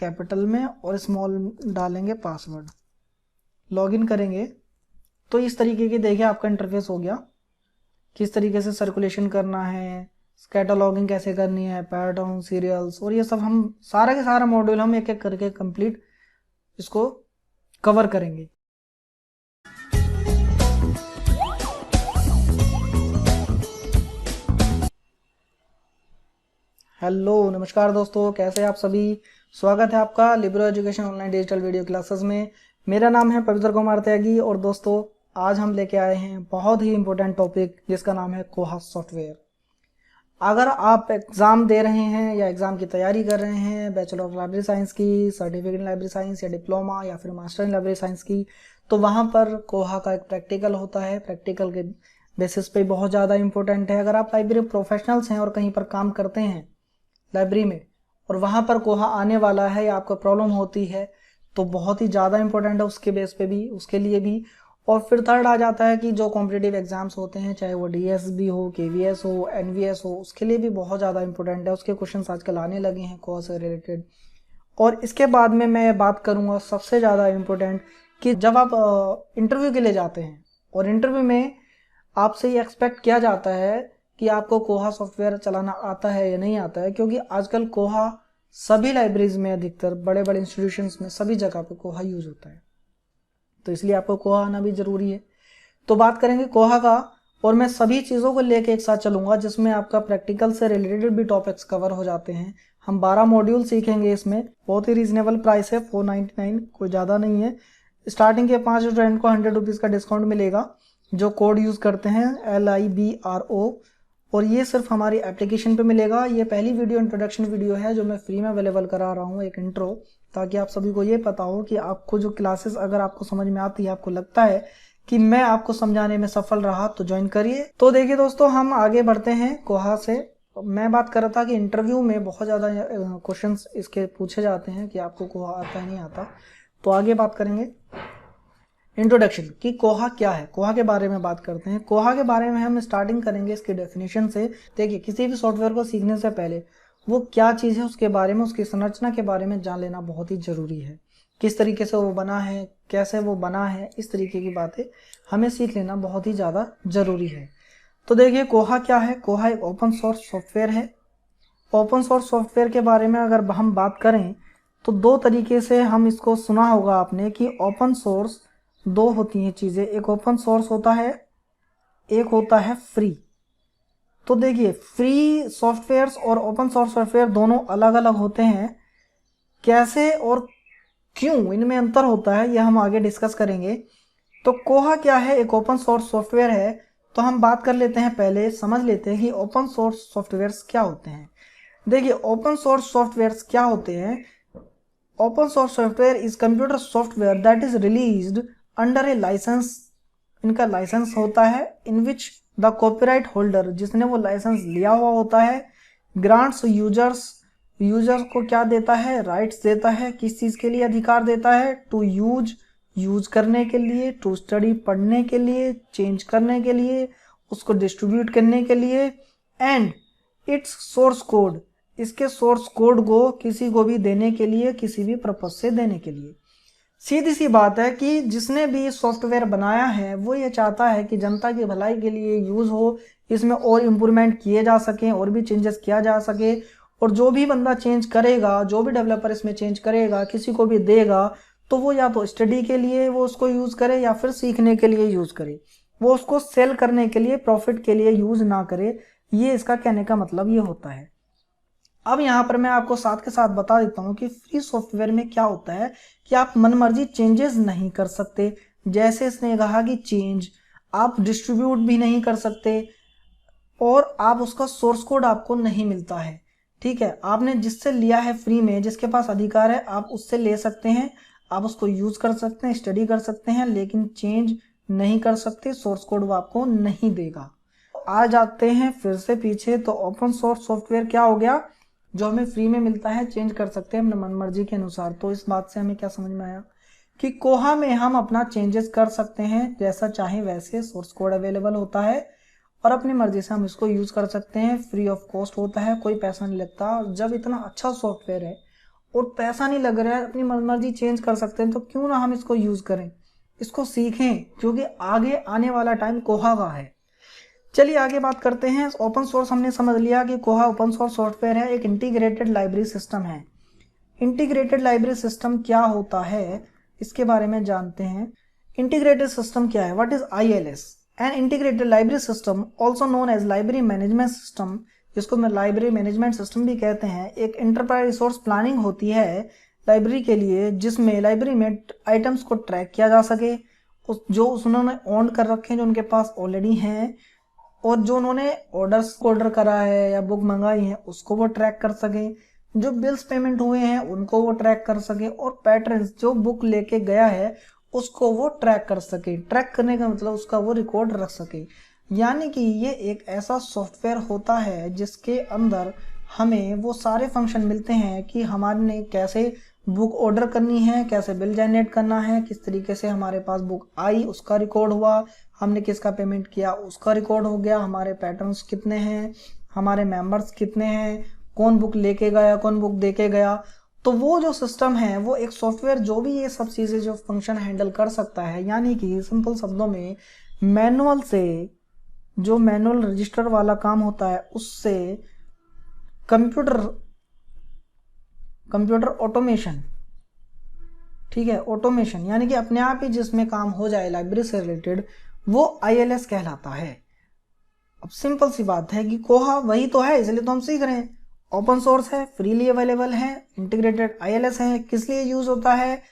Capital में और small डालेंगे पासवर्ड, लॉगिन करेंगे तो इस तरीके की देखिए आपका इंटरफेस हो गया। किस तरीके से सर्कुलेशन करना है, कैटलॉगिंग कैसे करनी है, पैटर्न, सीरियल्स और ये सब हम सारा के सारा मॉड्यूल हम एक एक करके कंप्लीट इसको कवर करेंगे। हेलो नमस्कार दोस्तों, कैसे आप सभी। स्वागत है आपका libero education online digital video classes में। मेरा नाम है पवित्र कुमार त्यागी और दोस्तों आज हम लेके आए हैं बहुत ही इंपॉर्टेंट टॉपिक जिसका नाम है कोहा सॉफ्टवेयर। अगर आप एग्ज़ाम दे रहे हैं या एग्ज़ाम की तैयारी कर रहे हैं, बैचलर ऑफ लाइब्रेरी साइंस की, सर्टिफिकेट इन लाइब्रेरी साइंस या डिप्लोमा या फिर मास्टर इन लाइब्रेरी साइंस की, तो वहाँ पर कोहा का एक प्रैक्टिकल होता है। प्रैक्टिकल के बेसिस पे बहुत ज़्यादा इंपॉर्टेंट है। अगर आप लाइब्रेरी प्रोफेशनल्स हैं और कहीं पर काम करते हैं लाइब्रेरी में और वहाँ पर कोहा आने वाला है या आपको प्रॉब्लम होती है तो बहुत ही ज़्यादा इंपॉर्टेंट है उसके बेस पे भी, उसके लिए भी। और फिर थर्ड आ जाता है कि जो कॉम्पिटिटिव एग्जाम्स होते हैं, चाहे वो डीएसबी हो, केवीएस हो, एनवीएस हो, उसके लिए भी बहुत ज़्यादा इंपॉर्टेंट है। उसके क्वेश्चंस आजकल आने लगे हैं कोहा से रिलेटेड। और इसके बाद में मैं बात करूँगा सबसे ज़्यादा इम्पोर्टेंट कि जब आप इंटरव्यू के लिए जाते हैं और इंटरव्यू में आपसे ये एक्सपेक्ट किया जाता है कि आपको कोहा सॉफ्टवेयर चलाना आता है या नहीं आता है, क्योंकि आजकल कोहा सभी लाइब्रेरीज में, अधिकतर बड़े बड़े इंस्टीट्यूशंस में सभी जगह पे कोहा यूज होता है, तो इसलिए आपको कोहा आना भी ज़रूरी है। तो बात करेंगे कोहा का और मैं सभी चीज़ों को लेके एक साथ चलूँगा जिसमें आपका प्रैक्टिकल से रिलेटेड भी टॉपिक्स कवर हो जाते हैं। हम 12 मॉड्यूल सीखेंगे इसमें। बहुत ही रीजनेबल प्राइस है, 499, कोई ज़्यादा नहीं है। स्टार्टिंग के 5 स्टूडेंट को 100 रुपीज़ का डिस्काउंट मिलेगा जो कोड यूज़ करते हैं LIBRO, और ये सिर्फ हमारी एप्लीकेशन पे मिलेगा। ये पहली वीडियो इंट्रोडक्शन वीडियो है जो मैं फ्री में अवेलेबल करा रहा हूँ, एक इंट्रो, ताकि आप सभी को ये पता हो कि आपको जो क्लासेस अगर आपको समझ में आती है, आपको लगता है कि मैं आपको समझाने में सफल रहा, तो ज्वाइन करिए। तो देखिए दोस्तों, हम आगे बढ़ते हैं कोहा से। मैं बात कर रहा था कि इंटरव्यू में बहुत ज़्यादा क्वेश्चंस इसके पूछे जाते हैं कि आपको कोहा आता है नहीं आता। तो आगे बात करेंगे इंट्रोडक्शन कि कोहा क्या है, कोहा के बारे में बात करते हैं। कोहा के बारे में हम स्टार्टिंग करेंगे इसकी डेफिनेशन से। देखिए, किसी भी सॉफ्टवेयर को सीखने से पहले वो क्या चीज़ है उसके बारे में, उसकी संरचना के बारे में जान लेना बहुत ही ज़रूरी है। किस तरीके से वो बना है, कैसे वो बना है, इस तरीके की बातें हमें सीख लेना बहुत ही ज़्यादा ज़रूरी है। तो देखिए, कोहा क्या है। कोहा एक ओपन सोर्स सॉफ्टवेयर है। ओपन सोर्स सॉफ्टवेयर के बारे में अगर हम बात करें तो दो तरीके से हम इसको सुना होगा आपने कि ओपन सोर्स दो होती हैं चीज़ें, एक ओपन सोर्स होता है, एक होता है फ्री। तो देखिए, फ्री सॉफ्टवेयर्स और ओपन सोर्स सॉफ्टवेयर दोनों अलग अलग होते हैं। कैसे और क्यों इनमें अंतर होता है यह हम आगे डिस्कस करेंगे। तो कोहा क्या है, एक ओपन सोर्स सॉफ्टवेयर है। तो हम बात कर लेते हैं, पहले समझ लेते हैं कि ओपन सोर्स सॉफ्टवेयर्स क्या होते हैं। देखिए, ओपन सोर्स सॉफ्टवेयर्स क्या होते हैं। Open source software is computer software that is released under a licence. इनका लाइसेंस होता है in which the copyright holder, जिसने वो लाइसेंस लिया हुआ होता है, ग्रांट्स यूजर्स को क्या देता है, राइट्स देता है। किस चीज़ के लिए अधिकार देता है, टू यूज करने के लिए, टू स्टडी पढ़ने के लिए, चेंज करने के लिए, उसको डिस्ट्रीब्यूट करने के लिए, एंड इट्स सोर्स कोड, इसके सोर्स कोड को किसी को भी देने के लिए, किसी भी पर्पज से देने के लिए। सीधी सी बात है कि जिसने भी सॉफ्टवेयर बनाया है वो ये चाहता है कि जनता की भलाई के लिए यूज़ हो, इसमें और इम्प्रूवमेंट किए जा सकें और भी चेंजेस किया जा सके। और जो भी बंदा चेंज करेगा, जो भी डेवलपर इसमें चेंज करेगा, किसी को भी देगा, तो वो या तो स्टडी के लिए वो उसको यूज़ करे या फिर सीखने के लिए यूज़ करे। वो उसको सेल करने के लिए, प्रॉफिट के लिए यूज़ ना करे। ये इसका कहने का मतलब ये होता है। अब यहाँ पर मैं आपको साथ के साथ बता देता हूँ कि फ्री सॉफ्टवेयर में क्या होता है कि आप मनमर्जी चेंजेस नहीं कर सकते। जैसे इसने कहा कि चेंज आप डिस्ट्रीब्यूट भी नहीं कर सकते और आप उसका सोर्स कोड आपको नहीं मिलता है। ठीक है, आपने जिससे लिया है फ्री में, जिसके पास अधिकार है, आप उससे ले सकते हैं, आप उसको यूज कर सकते हैं, स्टडी कर सकते हैं, लेकिन चेंज नहीं कर सकते। सोर्स कोड वो आपको नहीं देगा। आ जाते हैं फिर से पीछे। तो ओपन सोर्स सॉफ्टवेयर क्या हो गया, जो हमें फ्री में मिलता है, चेंज कर सकते हैं अपने मनमर्जी के अनुसार। तो इस बात से हमें क्या समझ में आया कि कोहा में हम अपना चेंजेस कर सकते हैं, जैसा चाहे वैसे सोर्स कोड अवेलेबल होता है और अपनी मर्जी से हम इसको यूज कर सकते हैं। फ्री ऑफ कॉस्ट होता है, कोई पैसा नहीं लगता। जब इतना अच्छा सॉफ्टवेयर है और पैसा नहीं लग रहा है, अपनी मनमर्जी चेंज कर सकते हैं, तो क्यों ना हम इसको यूज़ करें, इसको सीखें, क्योंकि आगे आने वाला टाइम कोहा का है। चलिए आगे बात करते हैं। ओपन सोर्स हमने समझ लिया कि कोहा ओपन सोर्स सॉफ्टवेयर है, एक इंटीग्रेटेड लाइब्रेरी सिस्टम है। इंटीग्रेटेड लाइब्रेरी सिस्टम क्या होता है इसके बारे में जानते हैं। इंटीग्रेटेड सिस्टम क्या है, what is ILS? An integrated library system also known as library management system, जिसको मैं लाइब्रेरी मैनेजमेंट सिस्टम भी कहते हैं, एक एंटरप्राइज रिसोर्स प्लानिंग होती है लाइब्रेरी के लिए, जिसमें लाइब्रेरी में आइटम्स को ट्रैक किया जा सके, जो उन्होंने ऑन कर रखे हैं, जो उनके पास ऑलरेडी हैं, और जो उन्होंने ऑर्डर करा है या बुक मंगाई है उसको वो ट्रैक कर सके, जो बिल्स पेमेंट हुए हैं उनको वो ट्रैक कर सके, और पैटर्न्स जो बुक लेके गया है उसको वो ट्रैक कर सके। ट्रैक करने का मतलब उसका वो रिकॉर्ड रख सके। यानी कि ये एक ऐसा सॉफ्टवेयर होता है जिसके अंदर हमें वो सारे फंक्शन मिलते हैं कि हमारे ने कैसे बुक ऑर्डर करनी है, कैसे बिल जनरेट करना है, किस तरीके से हमारे पास बुक आई उसका रिकॉर्ड हुआ, हमने किसका पेमेंट किया उसका रिकॉर्ड हो गया, हमारे पैटर्न्स कितने हैं, हमारे मेंबर्स कितने हैं, कौन बुक लेके गया, कौन बुक देके गया। तो वो जो सिस्टम है वो एक सॉफ्टवेयर जो भी ये सब चीज़ें जो फंक्शन हैंडल कर सकता है, यानी कि सिंपल शब्दों में मैनुअल से जो मैनुअल रजिस्टर वाला काम होता है उससे कंप्यूटर ऑटोमेशन, ठीक है, ऑटोमेशन यानी कि अपने आप ही जिसमें काम हो जाए लाइब्रेरी से रिलेटेड, वो ILS कहलाता है। अब सिंपल सी बात है कि कोहा वही तो है, इसलिए तो हम सीख रहे हैं। ओपन सोर्स है, फ्रीली अवेलेबल है, इंटीग्रेटेड ILS है। किस लिए यूज होता है?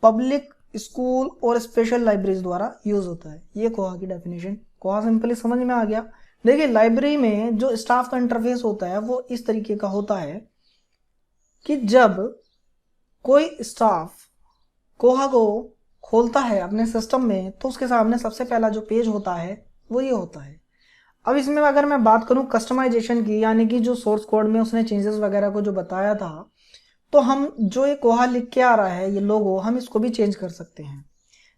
पब्लिक, स्कूल और स्पेशल लाइब्रेरीज द्वारा यूज होता है। ये कोहा की डेफिनेशन। कोहा सिंपली समझ में आ गया। देखिए लाइब्रेरी में जो स्टाफ का इंटरफेस होता है वो इस तरीके का होता है कि जब कोई स्टाफ कोहा को खोलता है अपने सिस्टम में तो उसके सामने सबसे पहला जो पेज होता है वो ये होता है। अब इसमें अगर मैं बात करूं कस्टमाइजेशन की, यानी कि जो सोर्स कोड में उसने चेंजेस वगैरह को जो बताया था, तो हम जो ये कोहा लिख के आ रहा है ये लोगो, हम इसको भी चेंज कर सकते हैं।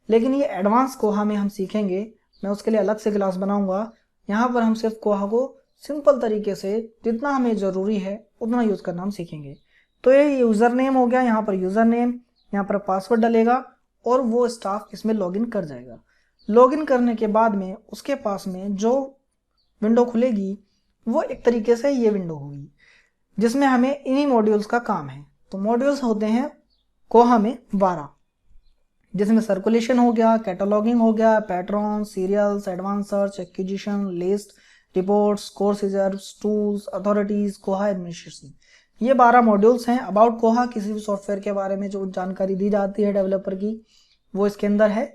लेकिन ये एडवांस कोहा में हम सीखेंगे, मैं उसके लिए अलग से क्लास बनाऊंगा। यहाँ पर हम सिर्फ कोहा को सिंपल तरीके से जितना हमें ज़रूरी है उतना यूज़ करना हम सीखेंगे। तो ये यूज़र नेम हो गया, यहाँ पर यूज़र नेम, यहाँ पर पासवर्ड डलेगा और वो स्टाफ इसमें लॉगिन कर जाएगा। लॉगिन करने के बाद में उसके पास में जो विंडो खुलेगी वो एक तरीके से ये विंडो होगी जिसमें हमें इन्हीं मॉड्यूल्स का काम है। तो मॉड्यूल्स होते हैं कोहा में 12, जिसमें सर्कुलेशन हो गया, कैटलॉगिंग हो गया, pattern, serials, advance search, acquisition, list, reports, course reserves, tools, authorities, Koha administration. ये 12 मॉड्यूल्स हैं। अबाउट कोहा किसी भी सॉफ्टवेयर के बारे में जो जानकारी दी जाती है डेवलपर की वो इसके अंदर है।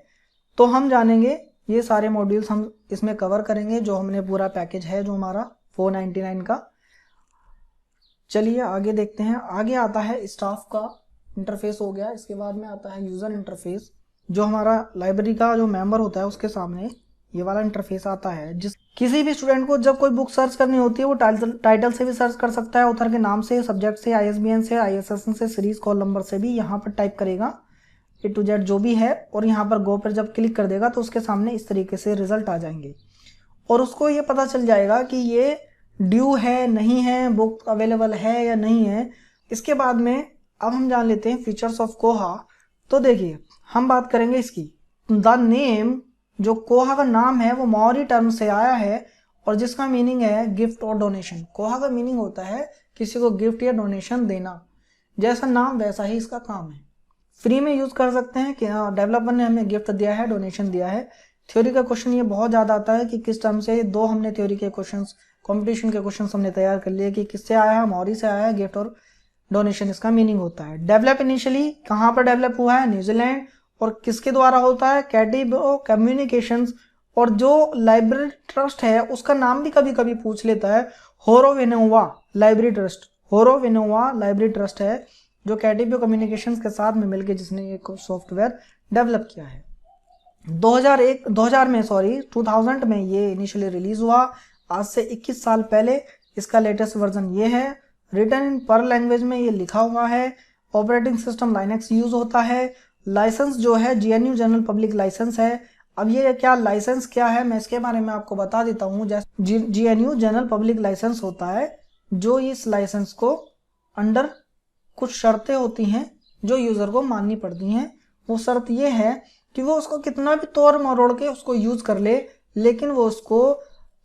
तो हम जानेंगे ये सारे मॉड्यूल्स, हम इसमें कवर करेंगे जो हमने पूरा पैकेज है जो हमारा 499 का। चलिए आगे देखते हैं। आगे आता है स्टाफ का इंटरफेस हो गया, इसके बाद में आता है यूज़र इंटरफेस। जो हमारा लाइब्रेरी का जो मेंबर होता है उसके सामने ये वाला इंटरफेस आता है। जिस किसी भी स्टूडेंट को जब कोई बुक सर्च करनी होती है वो टाइटल से भी सर्च कर सकता है, ऑथर के नाम से, सब्जेक्ट से, ISBN से, ISSN से, सीरीज कॉल नंबर से भी यहाँ पर टाइप करेगा A to Z जो भी है, और यहाँ पर गो पर जब क्लिक कर देगा तो उसके सामने इस तरीके से रिजल्ट आ जाएंगे और उसको ये पता चल जाएगा कि ये ड्यू है नहीं है, बुक अवेलेबल है या नहीं है। इसके बाद में अब हम जान लेते हैं फीचर्स ऑफ कोहा। तो देखिए हम बात करेंगे इसकी। द नेम, जो कोहा का नाम है वो मॉरी टर्म से आया है और जिसका मीनिंग है गिफ्ट और डोनेशन। कोहा का मीनिंग होता है किसी को गिफ्ट या डोनेशन देना। जैसा नाम वैसा ही इसका काम है। फ्री में यूज कर सकते हैं कि हाँ डेवलपर ने हमें गिफ्ट दिया है, डोनेशन दिया है। थ्योरी का क्वेश्चन ये बहुत ज़्यादा आता है कि किस टर्म से। 2 हमने थ्योरी के क्वेश्चंस, कंपटीशन के क्वेश्चंस हमने तैयार कर लिए कि किससे आया है, मॉरी से आया है, गिफ्ट और डोनेशन इसका मीनिंग होता है। डेवलप इनिशियली कहाँ पर डेवलप हुआ है? न्यूजीलैंड। और किसके द्वारा होता है? कैटिबो कम्युनिकेशंस। और जो लाइब्रेरी ट्रस्ट है उसका नाम भी कभी कभी पूछ लेता है, होरोविनोवा लाइब्रेरी ट्रस्ट। होरोविनोवा लाइब्रेरी ट्रस्ट है जो कैटिबो कम्युनिकेशंस के साथ में मिलकर जिसने ये सॉफ्टवेयर डेवलप किया है। 2000 में ये इनिशियली रिलीज हुआ। आज से 21 साल पहले इसका लेटेस्ट वर्जन ये है। रिटन इन पर्ल लैंग्वेज में ये लिखा हुआ है। ऑपरेटिंग सिस्टम लाइनक्स यूज होता है। लाइसेंस जो है GNU जनरल पब्लिक लाइसेंस है। अब ये क्या लाइसेंस क्या है मैं इसके बारे में आपको बता देता हूँ। जैसे GNU जनरल पब्लिक लाइसेंस होता है जो इस लाइसेंस को अंडर कुछ शर्तें होती हैं जो यूज़र को माननी पड़ती हैं। वो शर्त ये है कि वो उसको कितना भी तोड़ मरोड़ के उसको यूज़ कर ले, लेकिन वो उसको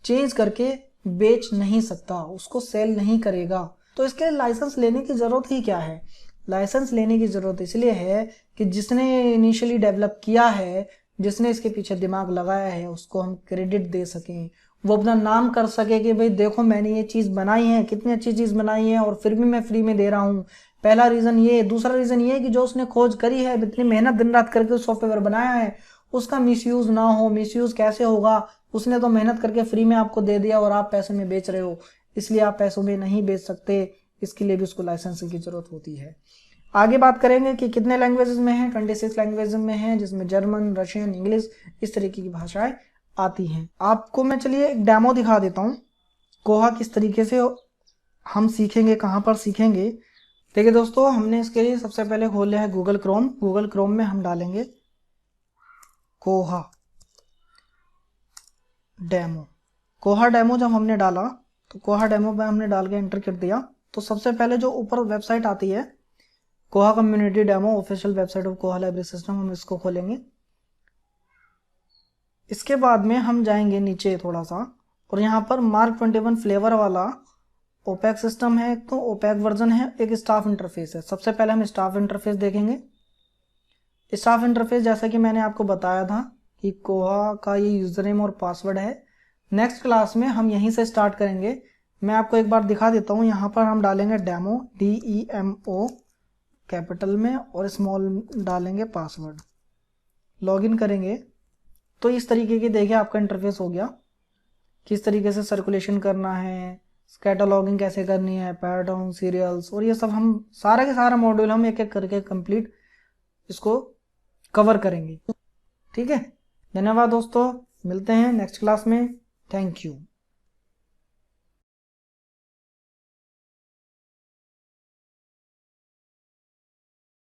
चेंज करके बेच नहीं सकता, उसको सेल नहीं करेगा। तो इसके लिए लाइसेंस लेने की ज़रूरत ही क्या है? लाइसेंस लेने की ज़रूरत इसलिए है कि जिसने इनिशियली डेवलप किया है, जिसने इसके पीछे दिमाग लगाया है, उसको हम क्रेडिट दे सकें, वो अपना नाम कर सके कि भाई देखो मैंने ये चीज़ बनाई है, कितनी अच्छी चीज़ बनाई है और फिर भी मैं फ्री में दे रहा हूँ। पहला रीज़न ये। दूसरा रीज़न ये कि जो उसने खोज करी है, इतनी मेहनत दिन रात करके उस सॉफ्टवेयर बनाया है, उसका मिसयूज़ ना हो। मिसयूज़ कैसे होगा? उसने तो मेहनत करके फ्री में आपको दे दिया और आप पैसे में बेच रहे हो, इसलिए आप पैसों में नहीं बेच सकते। इसके लिए भी उसको लाइसेंसिंग की ज़रूरत होती है। आगे बात करेंगे कि कितने लैंग्वेजेस में है। 26 लैंग्वेज में है, जिसमें जर्मन, रशियन, इंग्लिश इस तरीके की भाषाएं आती हैं। आपको मैं चलिए एक डेमो दिखा देता हूँ, कोहा किस तरीके से हम सीखेंगे, कहाँ पर सीखेंगे। देखिए दोस्तों, हमने इसके लिए सबसे पहले खोल लिया है गूगल क्रोम। गूगल क्रोम में हम डालेंगे कोहा डेमो। कोहा डेमो जब हमने डाला तो कोहा डेमो में हमने डाल के एंटर कर दिया, तो सबसे पहले जो ऊपर वेबसाइट आती है कोहा community demo official website of कोहा लाइब्रेरी सिस्टम, हम इसको खोलेंगे। इसके बाद में हम जाएंगे नीचे थोड़ा सा और यहाँ पर मार्क 21 फ्लेवर वाला ओपैक सिस्टम है, एक तो ओपैक वर्जन है, एक स्टाफ इंटरफेस है। सबसे पहले हम स्टाफ इंटरफेस देखेंगे। स्टाफ इंटरफेस जैसा कि मैंने आपको बताया था कि कोहा का ये यूजर नेम और पासवर्ड है। नेक्स्ट क्लास में हम यहीं से स्टार्ट करेंगे। मैं आपको एक बार दिखा देता हूँ। यहाँ पर हम डालेंगे डेमो, DEMO कैपिटल में और स्मॉल डालेंगे पासवर्ड, लॉगिन करेंगे तो इस तरीके की देखिए आपका इंटरफेस हो गया। किस तरीके से सर्कुलेशन करना है, कैटलॉगिंग कैसे करनी है, पैटर्न, सीरियल्स और ये सब हम सारा के सारा मॉड्यूल हम एक एक करके कंप्लीट इसको कवर करेंगे। ठीक है, धन्यवाद दोस्तों, मिलते हैं नेक्स्ट क्लास में। Thank you.